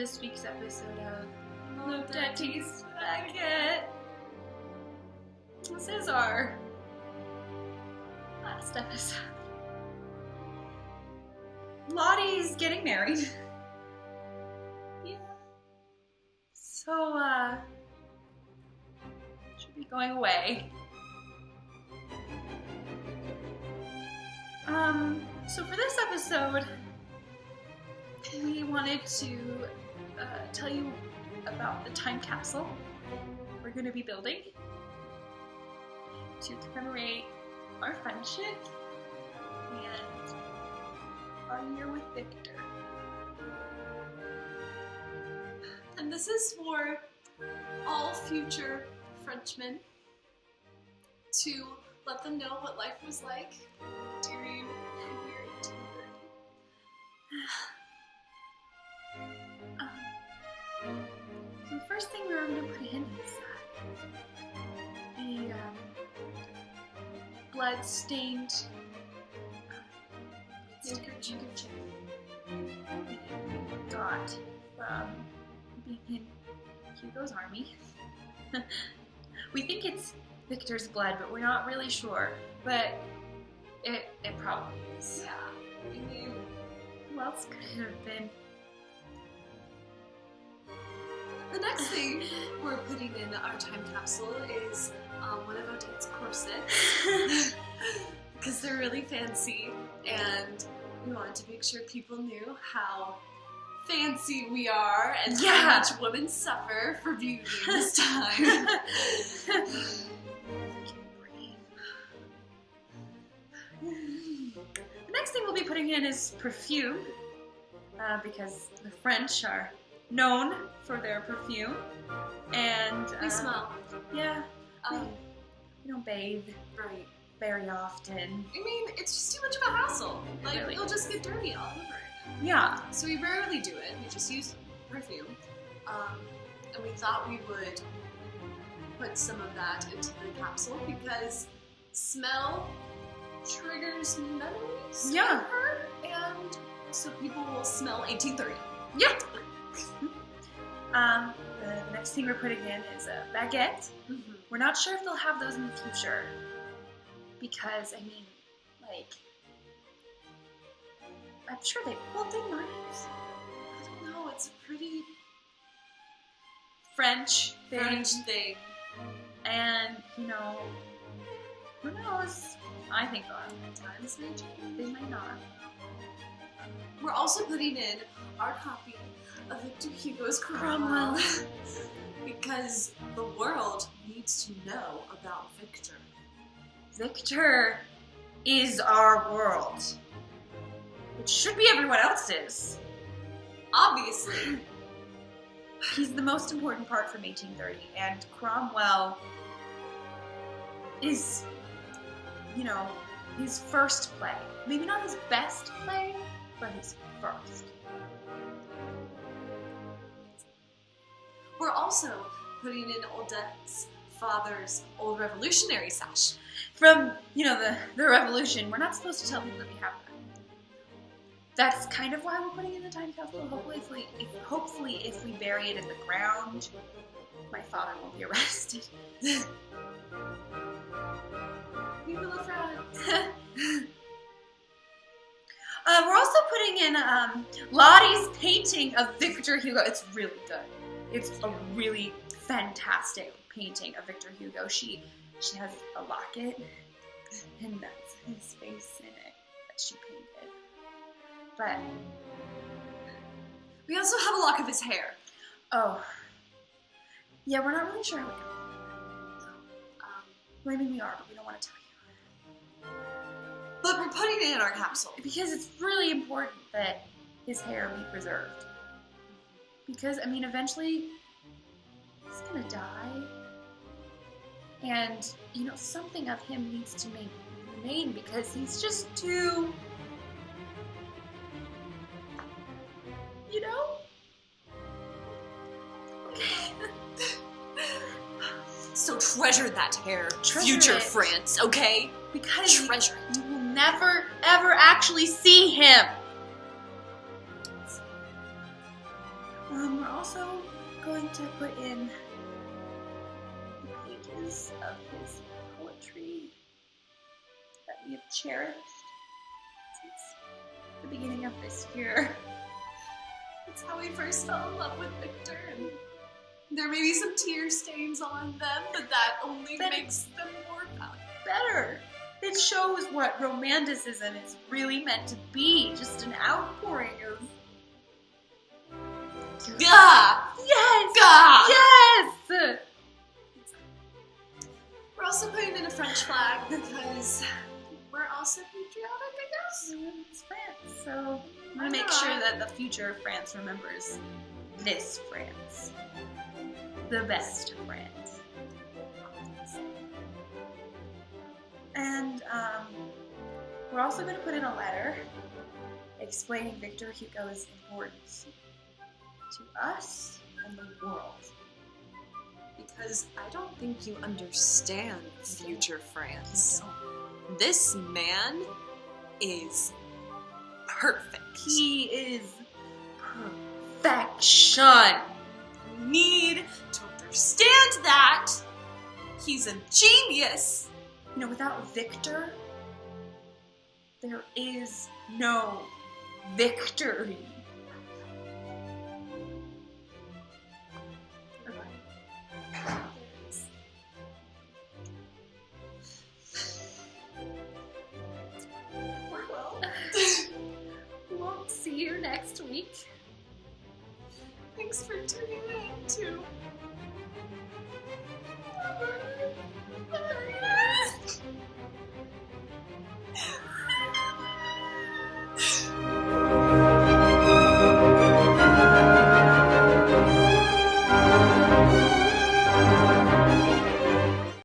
this week's episode of Loddette's Baguette. This is our last episode. Lottie's getting married. Yeah. So, should be going away. So for this episode, we wanted to tell you about the time capsule we're going to be building to commemorate our friendship and our year with Victor. And this is for all future Frenchmen to let them know what life was like during the year 1830. So the first thing we were going to put in is the blood-stained handkerchief we got from being in Hugo's army. We think it's Victor's blood, but we're not really sure. But it probably is. Yeah. I mean, who else could it have been? the next thing we're putting in our time capsule is one of Odette's corsets. Because they're really fancy, and we wanted to make sure people knew how fancy we are and how much women suffer for beauty this time. The next thing we'll be putting in is perfume, because the French are known for their perfume, and We smell. Yeah, we don't bathe Right. very often. I mean, it's just too much of a hassle. Like, Really. you'll just get dirty all over again. Yeah. So we rarely do it. We just use perfume. And we thought we would put some of that into the capsule because smell triggers memories Yeah. of her, and so people will smell 1830. Yeah. The next thing we're putting in is a baguette. Mm-hmm. We're not sure if they'll have those in the future, because, I mean, like, I'm sure they might. I don't know, it's a pretty French thing. French thing. And, you know, who knows? I think a lot of the times they might not. We're also putting in our copy of Victor Hugo's Cromwell. Because the world needs to know about Victor. Victor is our world. It should be everyone else's. Obviously. He's the most important part from 1830, and Cromwell is, you know, his first play. Maybe not his best play, but his first. We're also putting in Odette's father's old revolutionary sash. From, you know, the revolution. We're not supposed to tell people that we have that. That's kind of why we're putting in the time capsule. Hopefully if we bury it in the ground, my father won't be arrested. Vive la France. We're also putting in Lottie's painting of Victor Hugo. It's really good. It's a really fantastic painting of Victor Hugo. She has a locket, and that's his face in it that she painted. But We also have a lock of his hair. oh, yeah, we're not really sure how it goes. Maybe we are, but we don't want to tell you. But we're putting it in our capsule. Because it's really important that his hair be preserved. Because, I mean, eventually he's gonna die. And, you know, something of him needs to remain because he's just too, you know? Okay. So treasure that hair, Treasure future it. France, okay? Because Treasure it. you will never, ever actually see him. We're also going to put in the pages of his poetry that we have cherished since the beginning of this year. That's how we first fell in love with Victor. And there may be some tear stains on them, but that only makes them more valuable. Better. It shows what romanticism is really meant to be, just an outpouring of... Gah! Yes! Gah! Yes! We're also putting in a French flag because we're also patriotic, I guess. It's France, so I'm gonna make sure that the future of France remembers this France. The best France. And we're also going to put in a letter explaining Victor Hugo's importance to us and the world. Because I don't think you understand future France. This man is perfect. He is perfection. You need to understand that. He's a genius. You know, without Victor, there is no victory. Well, We'll see you next week. thanks for tuning in to